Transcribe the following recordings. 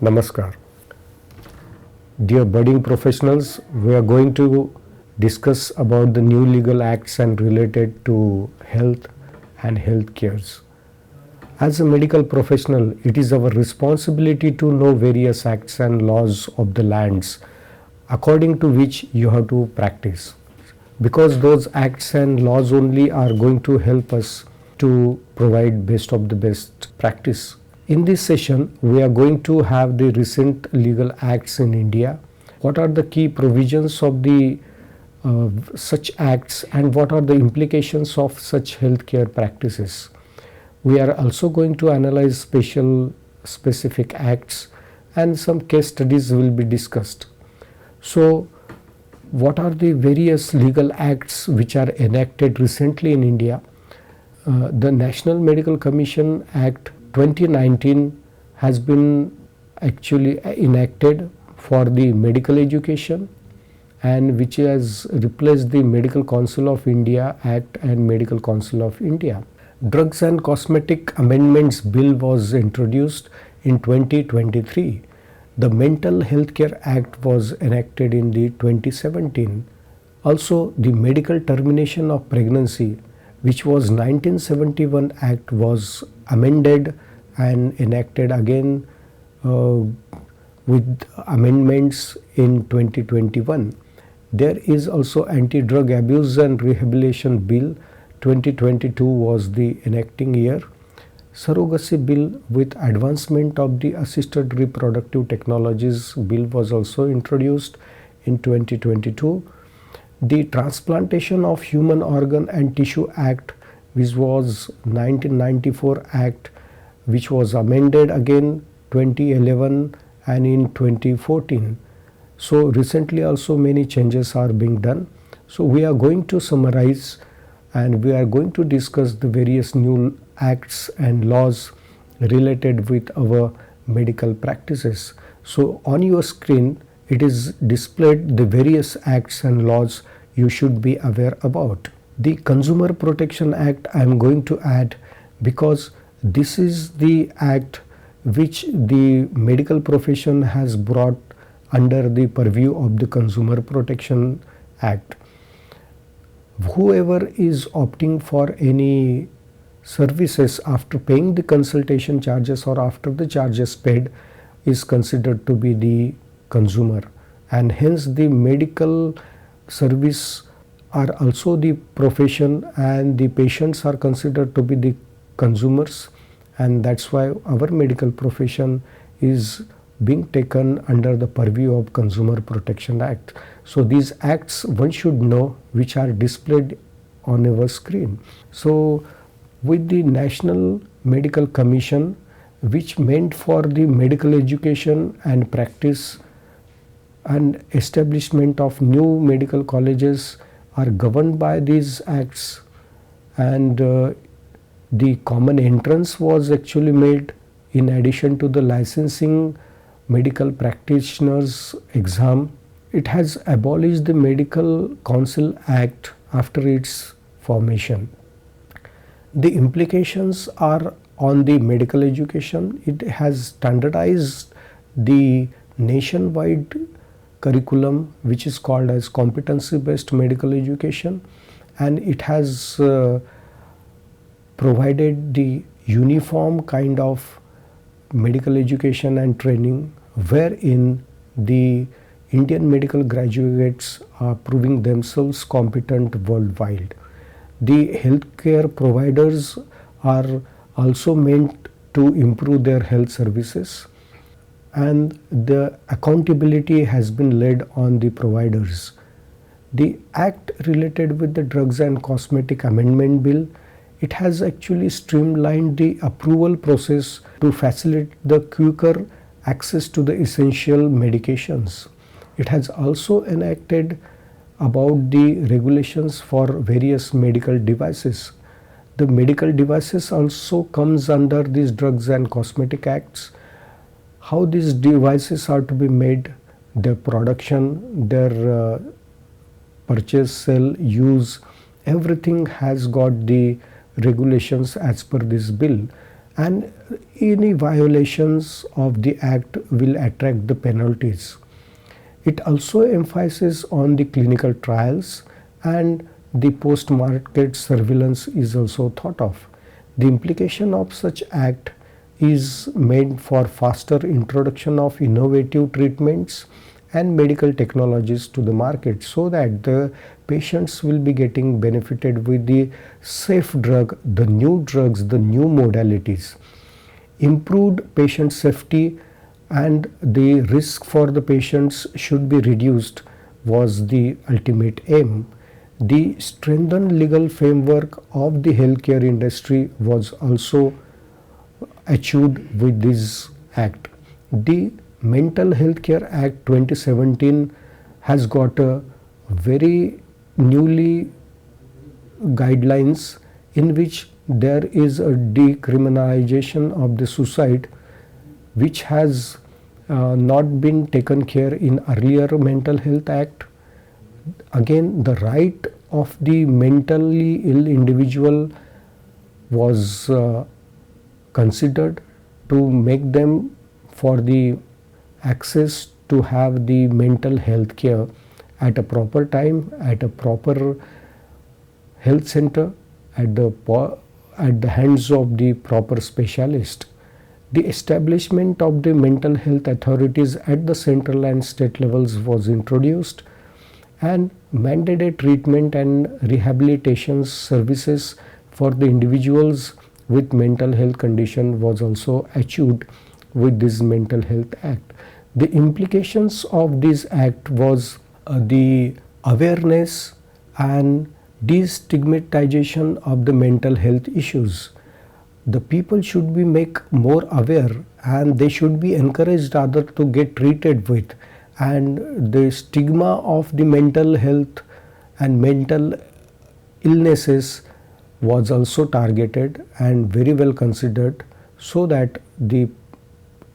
Namaskar. Dear budding professionals, we are going to discuss about the new legal acts and related to health and health cares. As a medical professional, it is our responsibility to know various acts and laws of the lands according to which you have to practice. Because those acts and laws only are going to help us to provide best of the best practice. In this session, we are going to have the recent legal acts in India. What are the key provisions of the such acts and what are the implications of such healthcare practices? We are also going to analyze specific acts and some case studies will be discussed. So, what are the various legal acts which are enacted recently in India? The National Medical Commission Act 2019 has been actually enacted for the medical education and which has replaced the Medical Council of India Act and Medical Council of India. Drugs and Cosmetic Amendments Bill was introduced in 2023. The Mental Healthcare Act was enacted in the 2017. Also, the Medical Termination of Pregnancy, which was 1971 Act, was amended and enacted again with amendments in 2021. There is also Anti-Drug Abuse and Rehabilitation Bill 2022 was the enacting year. Surrogacy Bill with Advancement of the Assisted Reproductive Technologies Bill was also introduced in 2022. The Transplantation of Human Organ and Tissue Act, which was 1994 Act, which was amended again 2011 and in 2014. So recently also many changes are being done. So we are going to summarize and we are going to discuss the various new acts and laws related with our medical practices. So on your screen it is displayed the various acts and laws you should be aware about. The Consumer Protection Act I am going to add because this is the act which the medical profession has brought under the purview of the Consumer Protection Act. Whoever is opting for any services after paying the consultation charges or after the charges paid is considered to be the consumer, and hence the medical service are also the profession and the patients are considered to be the consumers, and that's why our medical profession is being taken under the purview of Consumer Protection Act. So these acts one should know which are displayed on our screen. So with the National Medical Commission, which meant for the medical education and practice and establishment of new medical colleges are governed by these acts, and the common entrance was actually made in addition to the licensing medical practitioners exam. It has abolished the Medical Council Act after its formation. The implications are on the medical education. It has standardized the nationwide curriculum which is called as competency based medical education, and it has provided the uniform kind of medical education and training wherein the Indian medical graduates are proving themselves competent worldwide. The healthcare providers are also meant to improve their health services, and the accountability has been laid on the providers. The act related with the Drugs and Cosmetic Amendment Bill, it has actually streamlined the approval process to facilitate the quicker access to the essential medications. It has also enacted about the regulations for various medical devices. The medical devices also comes under these Drugs and Cosmetic Acts. How these devices are to be made, their production, their purchase, sale, use, everything has got the regulations as per this bill. and any violations of the act will attract the penalties. It also emphasizes on the clinical trials, and the post-market surveillance is also thought of. The implication of such act is made for faster introduction of innovative treatments and medical technologies to the market, so that the patients will be getting benefited with the safe drug, the new drugs, the new modalities. Improved patient safety and the risk for the patients should be reduced was the ultimate aim. The strengthened legal framework of the healthcare industry was also achieved with this act. The Mental Health Care Act 2017 has got a very newly guidelines in which there is a decriminalization of the suicide, which has not been taken care in earlier Mental Health Act. Again, the right of the mentally ill individual was considered to make them for the access to have the mental health care at a proper time, at a proper health center, at the hands of the proper specialist. The establishment of the mental health authorities at the central and state levels was introduced, and mandated treatment and rehabilitation services for the individuals with mental health condition was also achieved with this Mental Health Act. The implications of this act was the awareness and destigmatization of the mental health issues. The people should be make more aware, and they should be encouraged rather to get treated with, and the stigma of the mental health and mental illnesses was also targeted and very well considered, so that the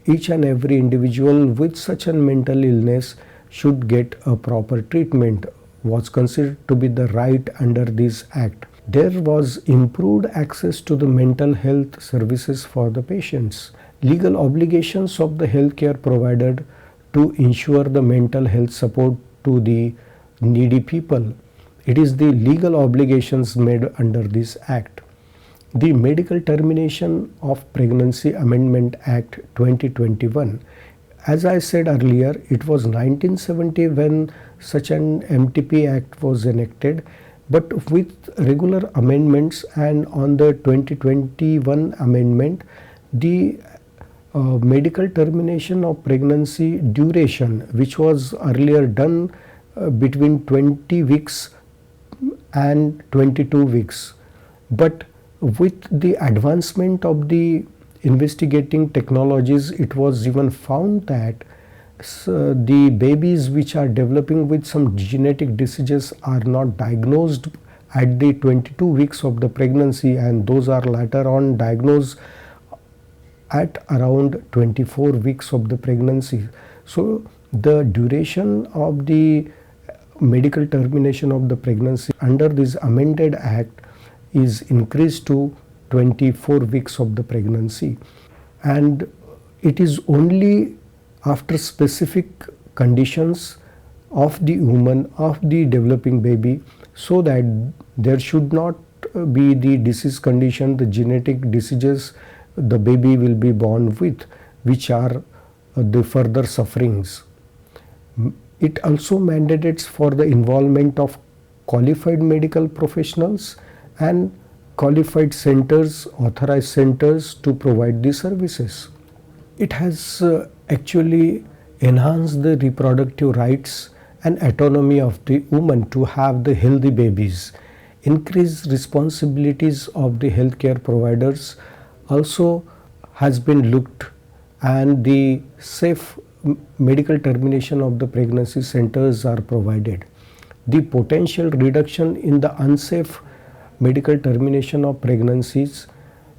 each and every individual with such a mental illness should get a proper treatment was considered to be the right under this act. There was improved access to the mental health services for the patients. Legal obligations of the healthcare provider to ensure the mental health support to the needy people. It is the legal obligations made under this act. The Medical Termination of Pregnancy Amendment Act 2021. As I said earlier, it was 1970 when such an MTP Act was enacted, but with regular amendments, and on the 2021 amendment, the medical termination of pregnancy duration, which was earlier done between 20 weeks and 22 weeks, but with the advancement of the investigating technologies, it was even found that the babies which are developing with some genetic diseases are not diagnosed at the 22 weeks of the pregnancy, and those are later on diagnosed at around 24 weeks of the pregnancy. So the duration of the medical termination of the pregnancy under this amended act is increased to 24 weeks of the pregnancy, and it is only after specific conditions of the woman, of the developing baby, so that there should not be the disease condition, the genetic diseases the baby will be born with, which are the further sufferings. It also mandates for the involvement of qualified medical professionals and qualified centers, authorized centers to provide the services. It has actually enhanced the reproductive rights and autonomy of the woman to have the healthy babies. Increased responsibilities of the healthcare providers also has been looked, and the safe medical termination of the pregnancy centers are provided. The potential reduction in the unsafe medical termination of pregnancies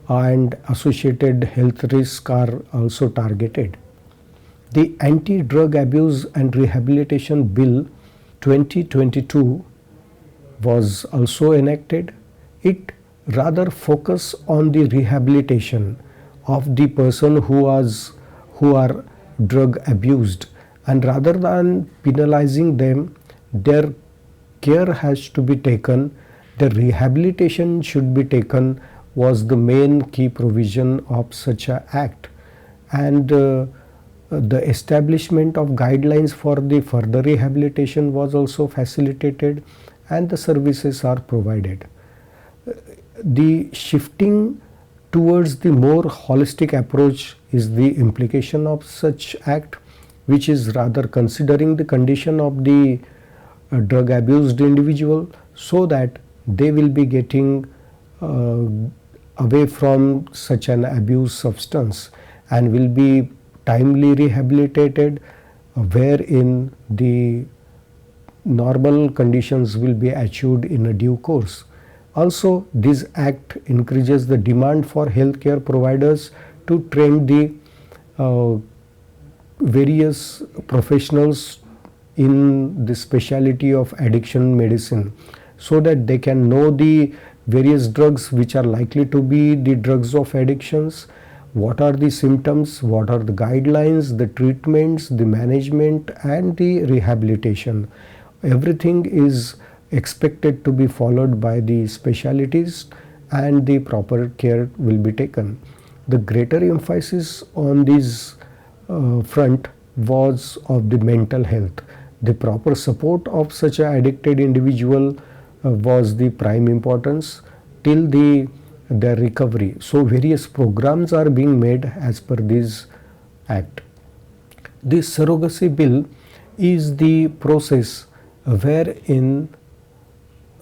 and associated health risks are also targeted. The Anti-Drug Abuse and Rehabilitation Bill 2022 was also enacted. It rather focus on the rehabilitation of the person who are drug abused, and rather than penalizing them, their care has to be taken, the rehabilitation should be taken, was the main key provision of such a act. And the establishment of guidelines for the further rehabilitation was also facilitated, and the services are provided. The shifting towards the more holistic approach is the implication of such act, which is rather considering the condition of the drug abused individual, so that they will be getting away from such an abused substance and will be timely rehabilitated, wherein the normal conditions will be achieved in a due course. Also, this act increases the demand for healthcare providers to train the various professionals in the specialty of addiction medicine, so that they can know the various drugs which are likely to be the drugs of addictions, what are the symptoms, what are the guidelines, the treatments, the management and the rehabilitation. Everything is expected to be followed by the specialties, and the proper care will be taken. The greater emphasis on this front was of the mental health. The proper support of such an addicted individual was the prime importance till their recovery. So various programs are being made as per this act. The surrogacy bill is the process wherein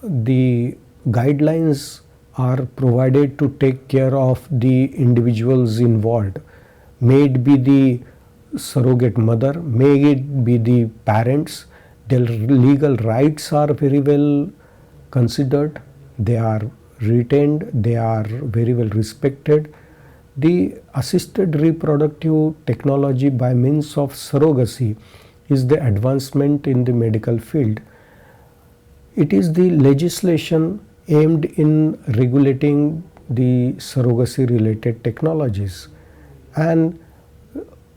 the guidelines are provided to take care of the individuals involved. May it be the surrogate mother, may it be the parents. Their legal rights are very well considered, they are retained, they are very well respected. The assisted reproductive technology by means of surrogacy is the advancement in the medical field. It is the legislation aimed in regulating the surrogacy related technologies, and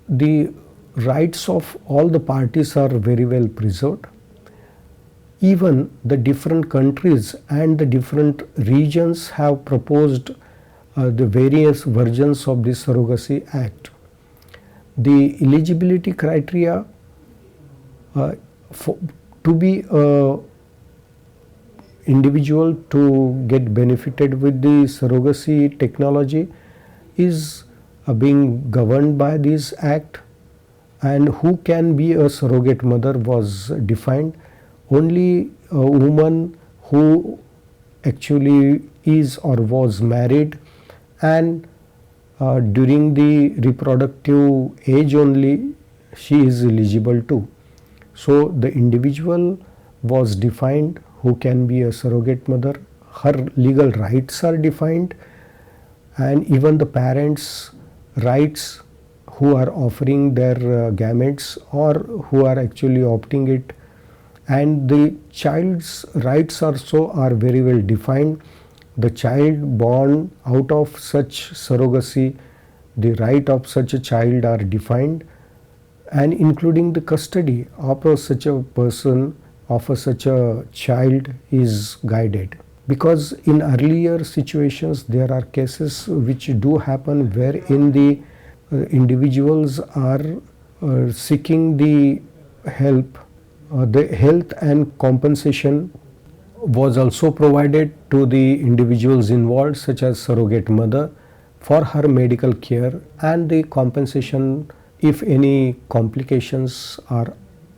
the rights of all the parties are very well preserved. Even the different countries and the different regions have proposed the various versions of the Surrogacy Act. The eligibility criteria to be a individual to get benefited with the surrogacy technology is being governed by this act, and who can be a surrogate mother was defined. Only a woman who actually is or was married and during the reproductive age only she is eligible too. So the individual was defined who can be a surrogate mother, her legal rights are defined, and even the parents' rights who are offering their gametes or who are actually opting it, and the child's rights also are very well defined. The child born out of such surrogacy, the right of such a child are defined, and including the custody of such a person, of such a child is guided. Because in earlier situations there are cases which do happen wherein the individuals are seeking the help. The health and compensation was also provided to the individuals involved, such as surrogate mother, for her medical care, and the compensation if any complications are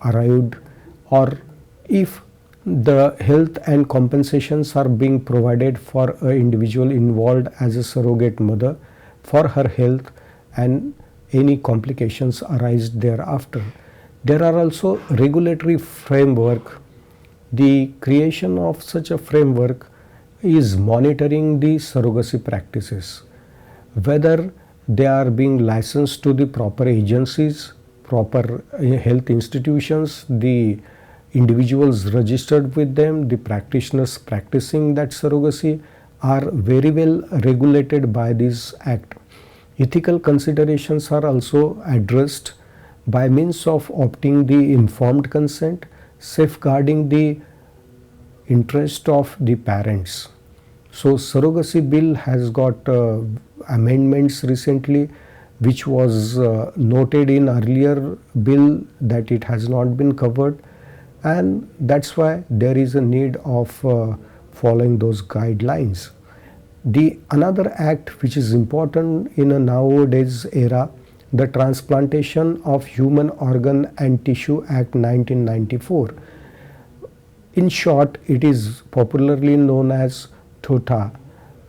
arrived, or if the health and compensations are being provided for an individual involved as a surrogate mother for her health and any complications arise thereafter. There are also regulatory framework. The creation of such a framework is monitoring the surrogacy practices, whether they are being licensed to the proper agencies, proper health institutions, the individuals registered with them, the practitioners practicing that surrogacy are very well regulated by this act. Ethical considerations are also addressed by means of opting the informed consent, safeguarding the interest of the parents. So surrogacy bill has got amendments recently, which was noted in earlier bill that it has not been covered, and that's why there is a need of following those guidelines. The another act which is important in a nowadays era, the Transplantation of Human Organ and Tissue Act 1994. In short, it is popularly known as TOTA.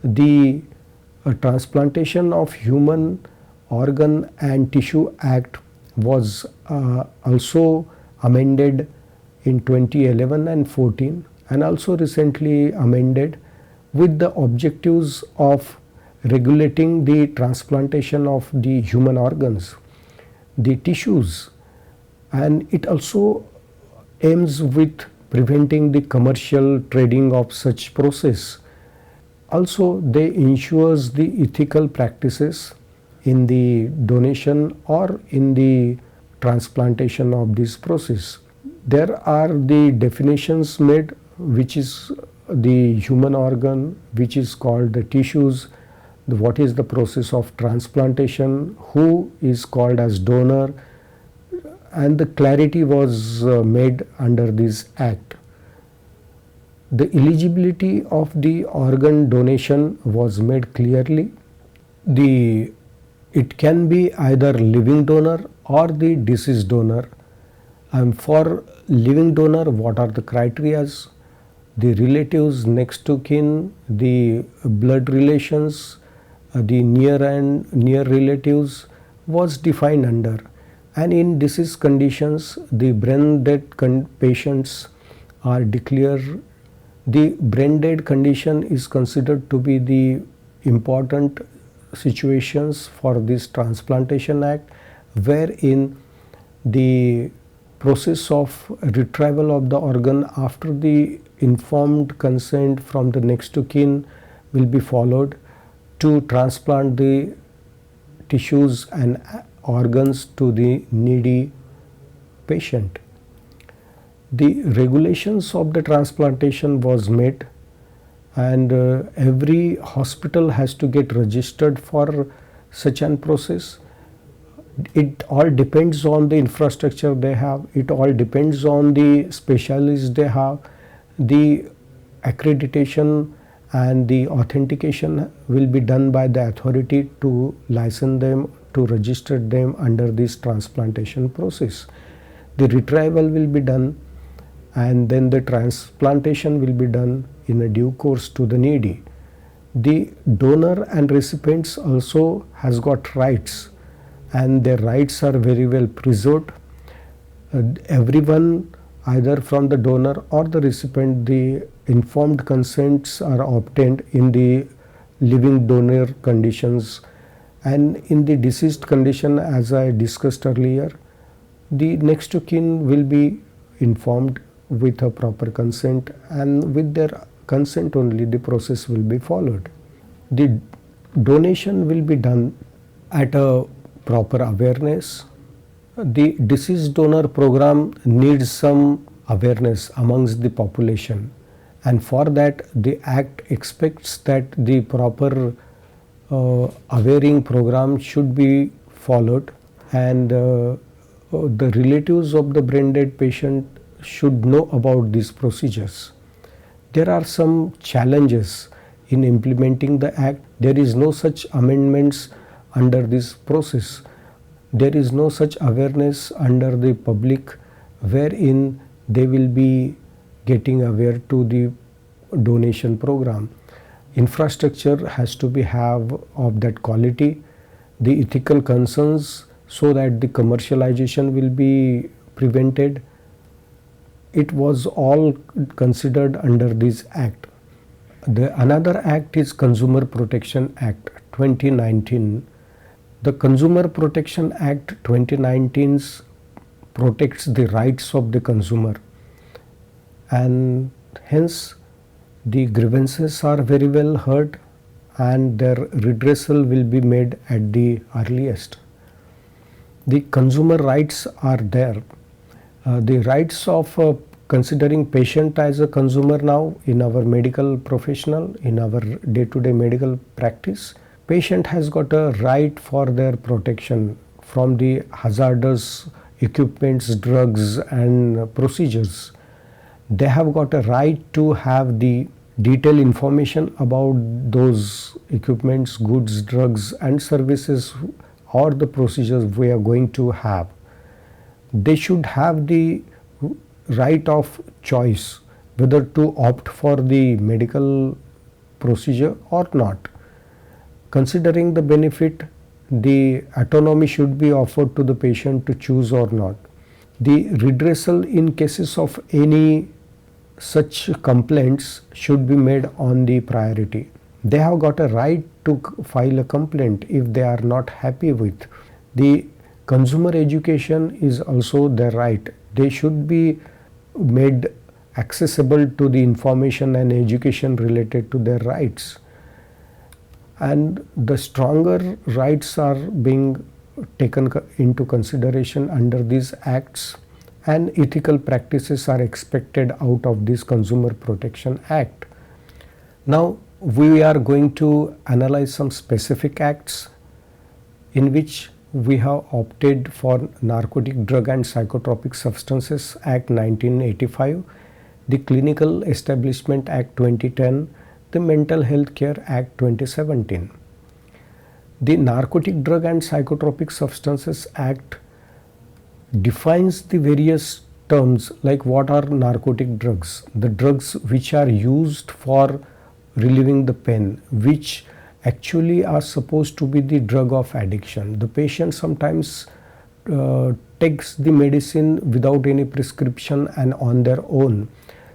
The Transplantation of Human Organ and Tissue Act was also amended in 2011 and 14, and also recently amended with the objectives of regulating the transplantation of the human organs, the tissues, and it also aims with preventing the commercial trading of such process. Also, they ensures the ethical practices in the donation or in the transplantation of this process. There are the definitions made, which is the human organ, which is called the tissues, what is the process of transplantation, who is called as donor, and the clarity was made under this act. The eligibility of the organ donation was made clearly. It can be either living donor or the deceased donor. And for living donor, what are the criterias? The relatives, next to kin, the blood relations, the near relatives was defined under. And in disease conditions, the brain dead patients are declared. The brain dead condition is considered to be the important situations for this Transplantation Act, wherein the process of retrieval of the organ after the informed consent from the next to kin will be followed to transplant the tissues and organs to the needy patient. The regulations of the transplantation was made, and every hospital has to get registered for such an process. It all depends on the infrastructure they have, it all depends on the specialists they have. The accreditation and the authentication will be done by the authority to license them, to register them under this transplantation process. The retrieval will be done, and then the transplantation will be done in a due course to the needy. The donor and recipients also has got rights, and their rights are very well preserved. Everyone, either from the donor or the recipient, the informed consents are obtained in the living donor conditions, and in the deceased condition, as I discussed earlier, the next to kin will be informed with a proper consent, and with their consent only the process will be followed. The donation will be done at a proper awareness. The deceased donor program needs some awareness amongst the population, and for that the Act expects that the proper awareing program should be followed, and the relatives of the brain dead patient should know about these procedures. There are some challenges in implementing the Act. There is no such amendments under this process. There is no such awareness under the public wherein they will be getting aware to the donation program. Infrastructure has to be have of that quality, the ethical concerns, so that the commercialization will be prevented. It was all considered under this Act. Another Act is Consumer Protection Act 2019. The Consumer Protection Act 2019 protects the rights of the consumer, and hence the grievances are very well heard, and their redressal will be made at the earliest. The consumer rights are there. The rights of considering patient as a consumer now in our medical professional, in our day-to-day medical practice, patient has got a right for their protection from the hazardous equipments, drugs and procedures. They have got a right to have the detailed information about those equipments, goods, drugs and services or the procedures we are going to have. They should have the right of choice whether to opt for the medical procedure or not. Considering the benefit, the autonomy should be offered to the patient to choose or not. The redressal in cases of any such complaints should be made on the priority. They have got a right to file a complaint if they are not happy with. The consumer education is also their right. They should be made accessible to the information and education related to their rights. And the stronger rights are being taken into consideration under these acts, and ethical practices are expected out of this Consumer Protection Act. Now we are going to analyze some specific acts in which we have opted for Narcotic Drug and Psychotropic Substances Act 1985, the Clinical Establishment Act 2010, the Mental Health Care Act 2017. The Narcotic Drug and Psychotropic Substances Act defines the various terms like what are narcotic drugs, the drugs which are used for relieving the pain, which actually are supposed to be the drug of addiction. The patient sometimes takes the medicine without any prescription and on their own.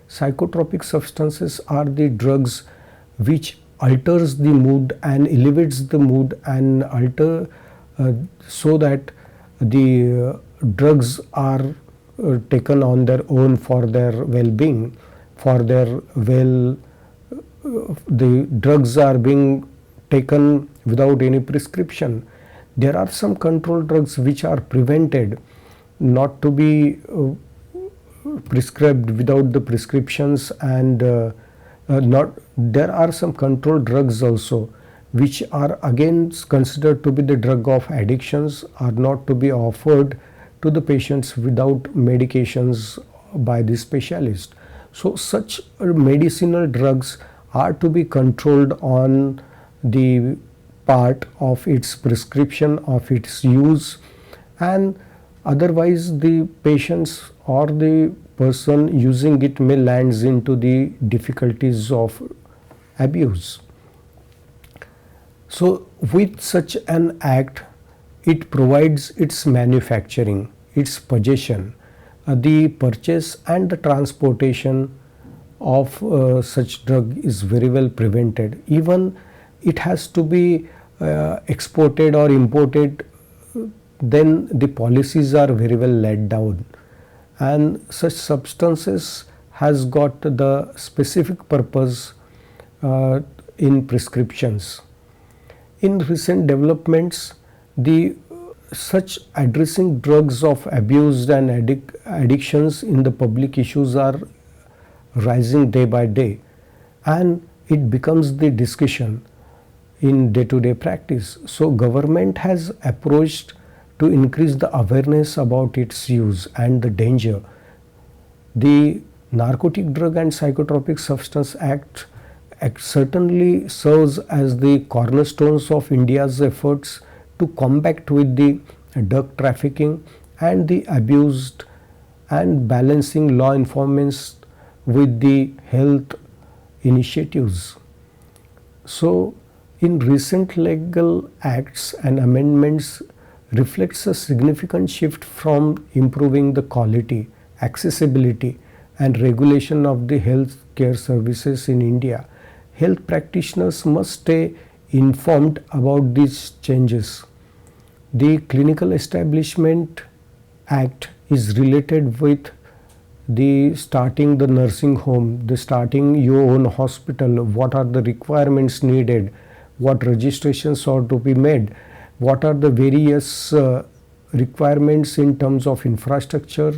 Psychotropic substances are the drugs which alters the mood and elevates the mood and alter so that the drugs are taken on their own for their well-being, for their the drugs are being taken without any prescription. There are some controlled drugs which are prevented not to be prescribed without the prescriptions, and there are some controlled drugs also which are again considered to be the drug of addictions, are not to be offered to the patients without medications by the specialist. So such medicinal drugs are to be controlled on the part of its prescription, of its use, and otherwise the patients or the person using it may lands into the difficulties of abuse. So with such an act, it provides its manufacturing, its possession, the purchase and the transportation of such drug is very well prevented. Even it has to be exported or imported, then the policies are very well laid down, and such substances has got the specific purpose in prescriptions. In recent developments, the such addressing drugs of abuse and addictions in the public issues are rising day by day, and it becomes the discussion in day-to-day practice. So government has approached to increase the awareness about its use and the danger. The Narcotic Drug and Psychotropic Substance Act certainly serves as the cornerstones of India's efforts to combat with the drug trafficking and the abused, and balancing law enforcement with the health initiatives. So in recent legal acts and amendments reflects a significant shift from improving the quality, accessibility and regulation of the health care services in India. Health practitioners must stay informed about these changes. The Clinical Establishment Act is related with the starting the nursing home, the starting your own hospital, what are the requirements needed, what registrations are to be made, what are the various requirements in terms of infrastructure,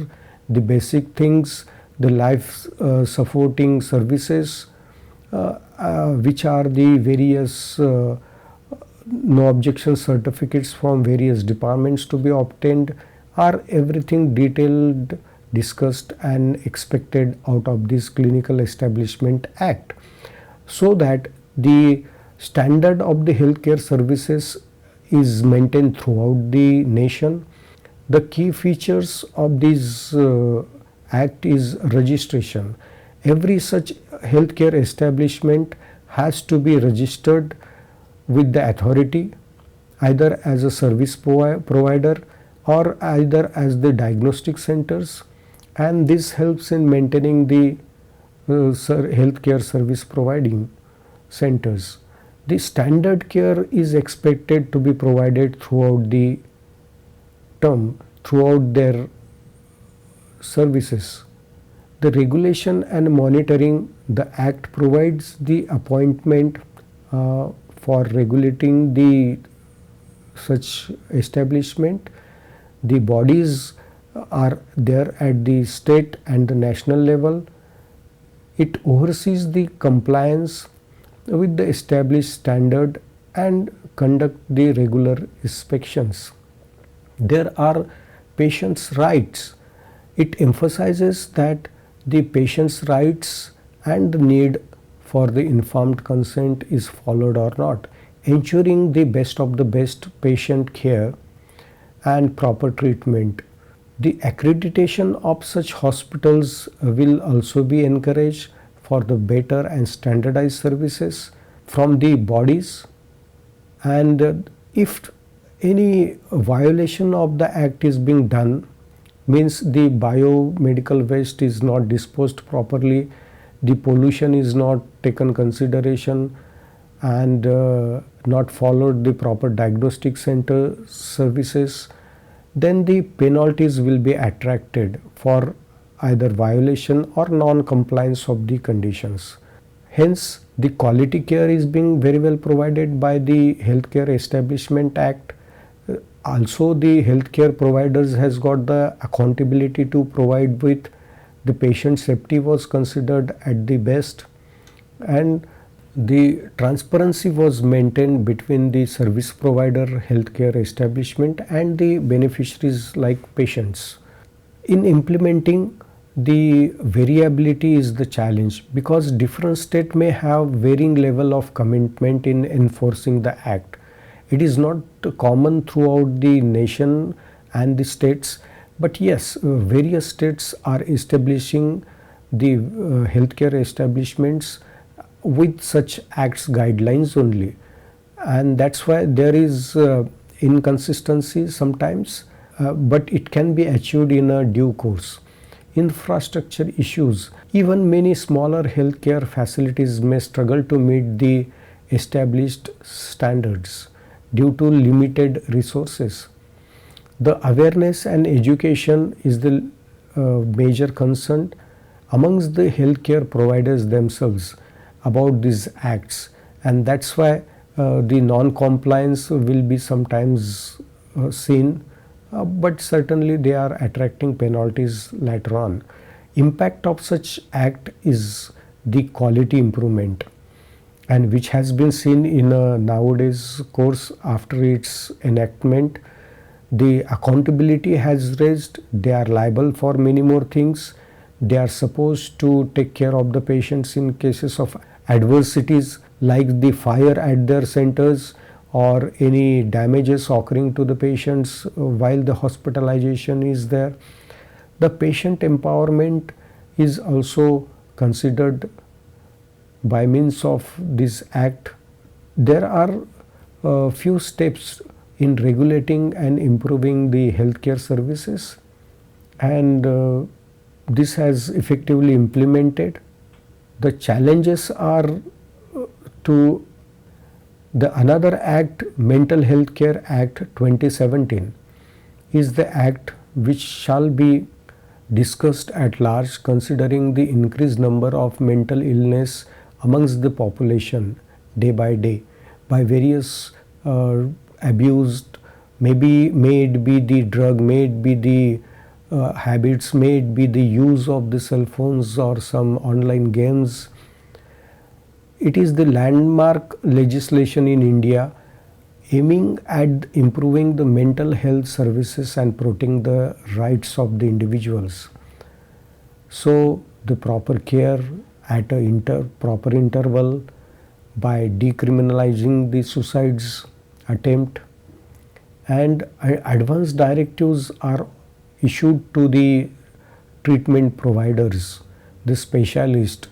the basic things, the life supporting services, which are the various no objection certificates from various departments to be obtained, are everything detailed, discussed and expected out of this Clinical Establishment Act, so that the standard of the healthcare services is maintained throughout the nation. The key features of this act is registration. Every such healthcare establishment has to be registered with the authority, either as a service provider or either as the diagnostic centers, and this helps in maintaining the healthcare service providing centers. The standard care is expected to be provided throughout the term, throughout their services. The regulation and monitoring, the Act provides the appointment for regulating the such establishment. The bodies are there at the state and the national level. It oversees the compliance with the established standard and conduct the regular inspections. There are patients' rights. It emphasizes that the patient's rights and the need for the informed consent is followed or not, ensuring the best of the best patient care and proper treatment. The accreditation of such hospitals will also be encouraged for the better and standardized services from the bodies, and if any violation of the act is being done, means the biomedical waste is not disposed properly, the pollution is not taken consideration, and not followed the proper diagnostic center services, then the penalties will be attracted for either violation or non-compliance of the conditions. Hence, the quality care is being very well provided by the Healthcare Establishment Act. Also, the healthcare providers has got the accountability to provide with the patient safety was considered at the best, and the transparency was maintained between the service provider, healthcare establishment and the beneficiaries like patients. In implementing, the variability is the challenge, because different state may have varying level of commitment in enforcing the act. It is not common throughout the nation and the states, but yes, various states are establishing the healthcare establishments with such acts guidelines only, and that's why there is inconsistency sometimes, but it can be achieved in a due course. Infrastructure issues. Even many smaller healthcare facilities may struggle to meet the established standards due to limited resources. The awareness and education is the major concern amongst the healthcare providers themselves about these acts, and that's why the non-compliance will be sometimes seen, but certainly they are attracting penalties later on. Impact of such act is the quality improvement, and which has been seen in a nowadays course after its enactment. The accountability has raised, they are liable for many more things. They are supposed to take care of the patients in cases of adversities like the fire at their centers or any damages occurring to the patients while the hospitalization is there. The patient empowerment is also considered by means of this act. There are a few steps in regulating and improving the healthcare services, and this has effectively implemented. The challenges are to the another act, Mental Health Care Act 2017, is the act which shall be discussed at large, considering the increased number of mental illness amongst the population day by day. by various abused, maybe may it be the drug, may it be the habits, may it be the use of the cell phones or some online games. It is the landmark legislation in India aiming at improving the mental health services and protecting the rights of the individuals. So the proper care at a proper interval by decriminalizing the suicides attempt, and advanced directives are issued to the treatment providers, the specialist.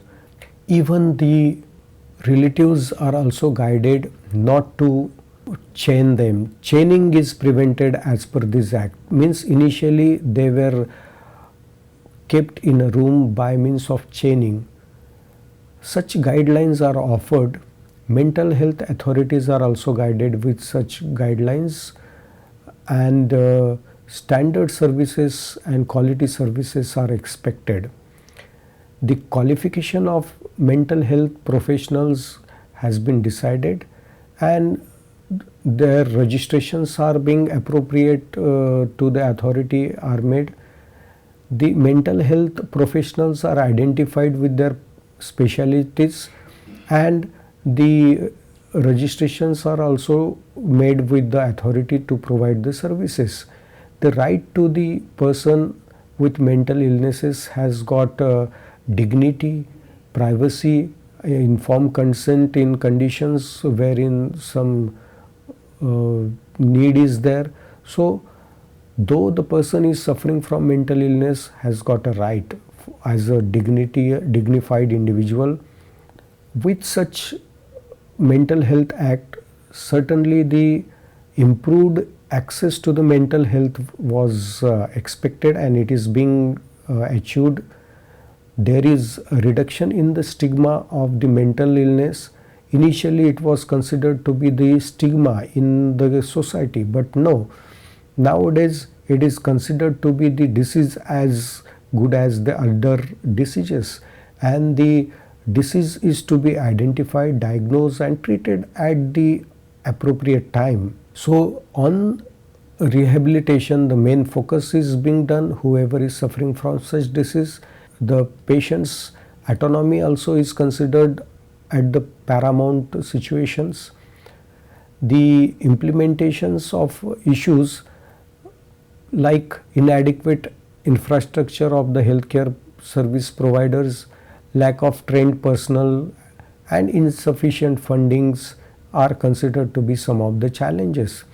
Even the relatives are also guided not to chain them. Chaining is prevented as per this act. Means initially they were kept in a room by means of chaining. Such guidelines are offered. Mental health authorities are also guided with such guidelines, and standard services and quality services are expected. The qualification of mental health professionals has been decided, and their registrations are being appropriate to the authority are made. The mental health professionals are identified with their specialties, and the registrations are also made with the authority to provide the services. The right to the person with mental illnesses has got dignity, privacy, informed consent in conditions wherein some need is there. So though the person is suffering from mental illness, has got a right as a dignified individual. With such mental health act, certainly the improved access to the mental health was expected, and it is being achieved. There is a reduction in the stigma of the mental illness. Initially it was considered to be the stigma in the society, but no, nowadays it is considered to be the disease as good as the other diseases, and the disease is to be identified, diagnosed and treated at the appropriate time. So on rehabilitation, the main focus is being done. Whoever is suffering from such disease, the patient's autonomy also is considered at the paramount situations. The implementations of issues like inadequate infrastructure of the healthcare service providers, lack of trained personnel and insufficient fundings are considered to be some of the challenges.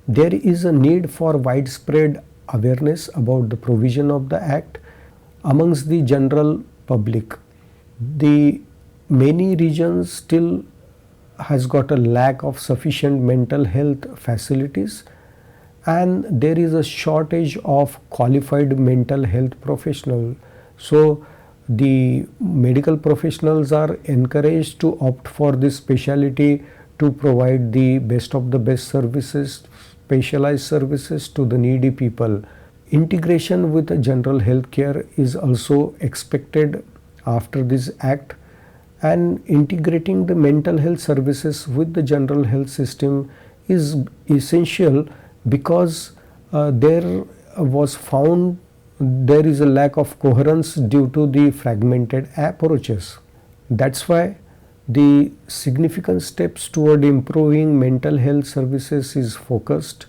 There is a need for widespread awareness about the provision of the Act amongst the general public. The many regions still has got a lack of sufficient mental health facilities, and there is a shortage of qualified mental health professional. So the medical professionals are encouraged to opt for this specialty to provide the best of the best services, specialized services to the needy people. Integration with the general health care is also expected after this act, and integrating the mental health services with the general health system is essential, because there was found there is a lack of coherence due to the fragmented approaches. That's why the significant steps toward improving mental health services is focused.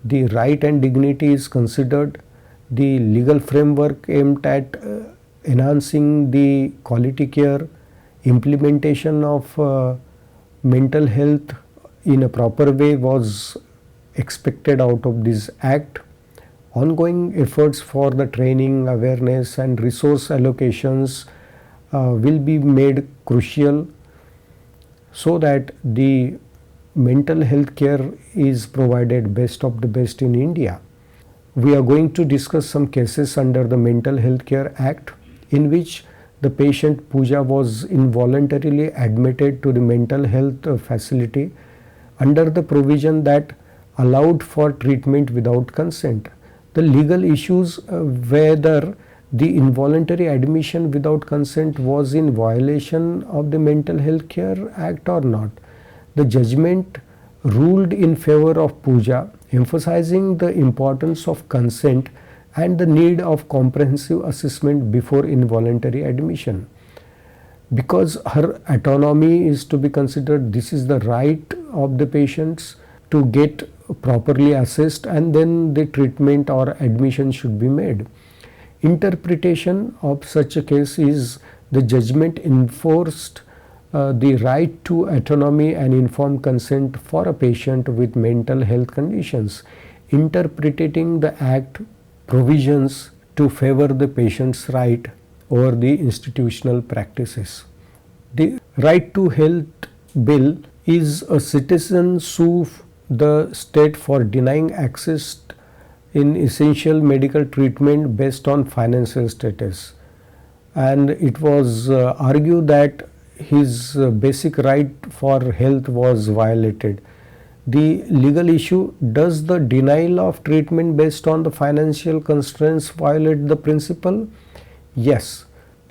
The right and dignity is considered. The legal framework aimed at enhancing the quality care, implementation of mental health in a proper way was expected out of this act. Ongoing efforts for the training, awareness and resource allocations will be made crucial, so that the mental health care is provided best of the best in India. We are going to discuss some cases under the Mental Health Care Act, in which the patient Pooja was involuntarily admitted to the mental health facility under the provision that allowed for treatment without consent. The legal issues whether the involuntary admission without consent was in violation of the Mental Health Care Act or not. The judgment ruled in favor of Pooja, emphasizing the importance of consent and the need of comprehensive assessment before involuntary admission. Because her autonomy is to be considered, this is the right of the patients to get properly assessed, and then the treatment or admission should be made. Interpretation of such a case is the judgment enforced the right to autonomy and informed consent for a patient with mental health conditions, interpreting the Act provisions to favor the patient's right over the institutional practices. The Right to Health Bill is a citizen sue the state for denying access in essential medical treatment based on financial status, and it was argued that his basic right for health was violated. The legal issue: does the denial of treatment based on the financial constraints violate the principle? Yes,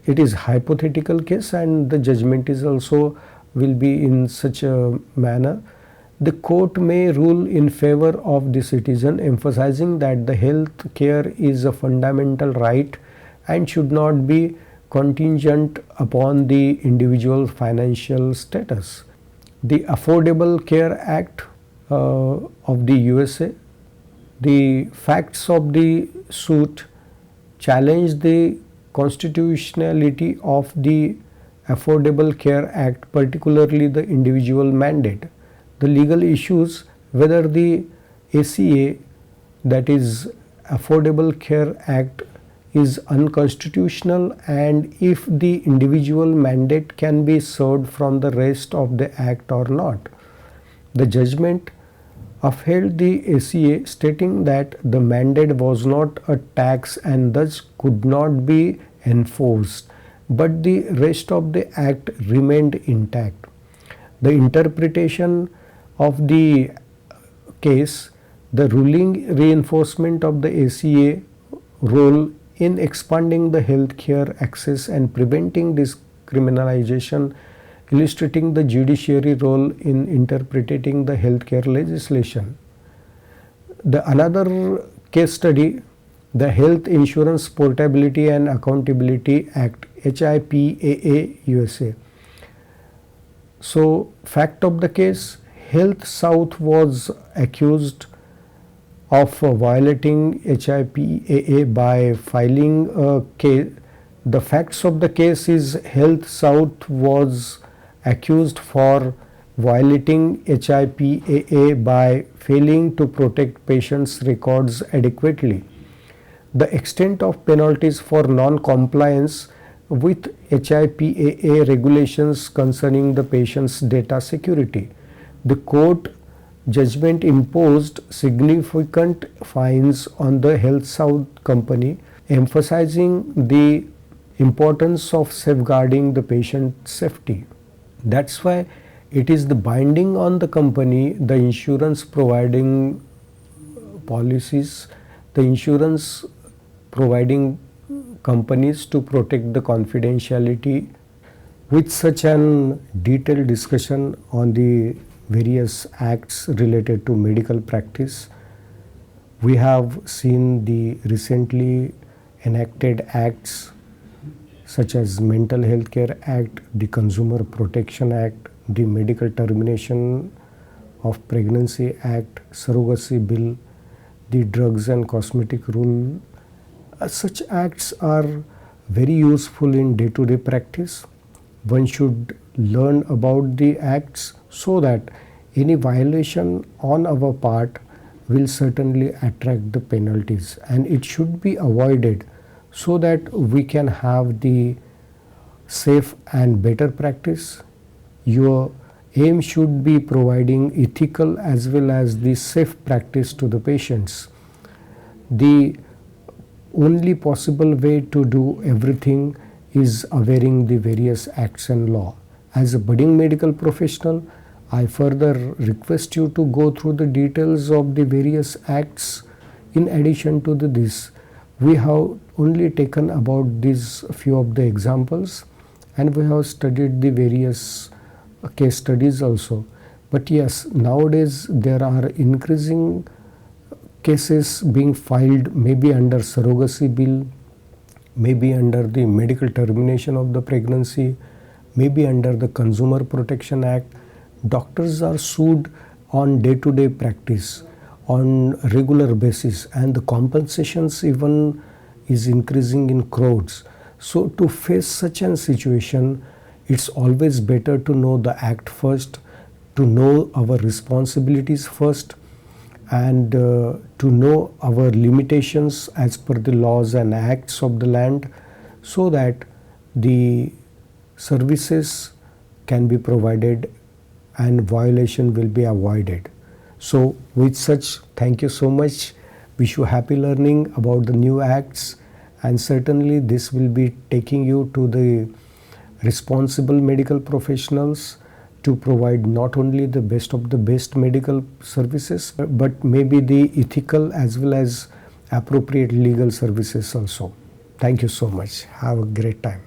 it is hypothetical case, and the judgment is also will be in such a manner. The court may rule in favor of the citizen, emphasizing that the health care is a fundamental right and should not be contingent upon the individual financial status. The Affordable Care Act of the USA, the facts of the suit challenge the constitutionality of the Affordable Care Act, particularly the individual mandate. The legal issues: whether the ACA, that is Affordable Care Act, is unconstitutional, and if the individual mandate can be served from the rest of the Act or not. The judgment upheld the ACA, stating that the mandate was not a tax and thus could not be enforced, but the rest of the Act remained intact. The interpretation of the case, the ruling reinforcement of the ACA role in expanding the healthcare access and preventing discrimination, illustrating the judiciary role in interpreting the healthcare legislation. Another case study, the Health Insurance Portability and Accountability Act, HIPAA USA. So, fact of the case: Health South was accused of violating HIPAA by filing a case. The facts of the case is Health South was accused for violating HIPAA by failing to protect patients' records adequately. The extent of penalties for non-compliance with HIPAA regulations concerning the patient's data security. The court judgment imposed significant fines on the Health South company, emphasizing the importance of safeguarding the patient safety. That's why it is the binding on the company, the insurance providing policies, the insurance providing companies to protect the confidentiality. With such an detailed discussion on the various acts related to medical practice, we have seen the recently enacted acts such as Mental Health Care Act, the Consumer Protection Act, the Medical Termination of Pregnancy Act, Surrogacy Bill, the Drugs and Cosmetic Rule. Such acts are very useful in day-to-day practice. One should learn about the acts so that any violation on our part will certainly attract the penalties, and it should be avoided so that we can have the safe and better practice. Your aim should be providing ethical as well as the safe practice to the patients. The only possible way to do everything is awareing the various acts and law. As a budding medical professional, I further request you to go through the details of the various acts. In addition to this, we have only taken about these few of the examples, and we have studied the various case studies also. But yes, nowadays there are increasing cases being filed, maybe under surrogacy bill, maybe under the medical termination of the pregnancy, maybe under the Consumer Protection Act. Doctors are sued on day-to-day practice on regular basis, and the compensations even is increasing in crores. So to face such an situation, it's always better to know the act first, to know our responsibilities first, and to know our limitations as per the laws and acts of the land, so that the services can be provided and violation will be avoided. So with such, thank you so much. Wish you happy learning about the new acts, and certainly this will be taking you to the responsible medical professionals to provide not only the best of the best medical services, but maybe the ethical as well as appropriate legal services also. Thank you so much. Have a great time.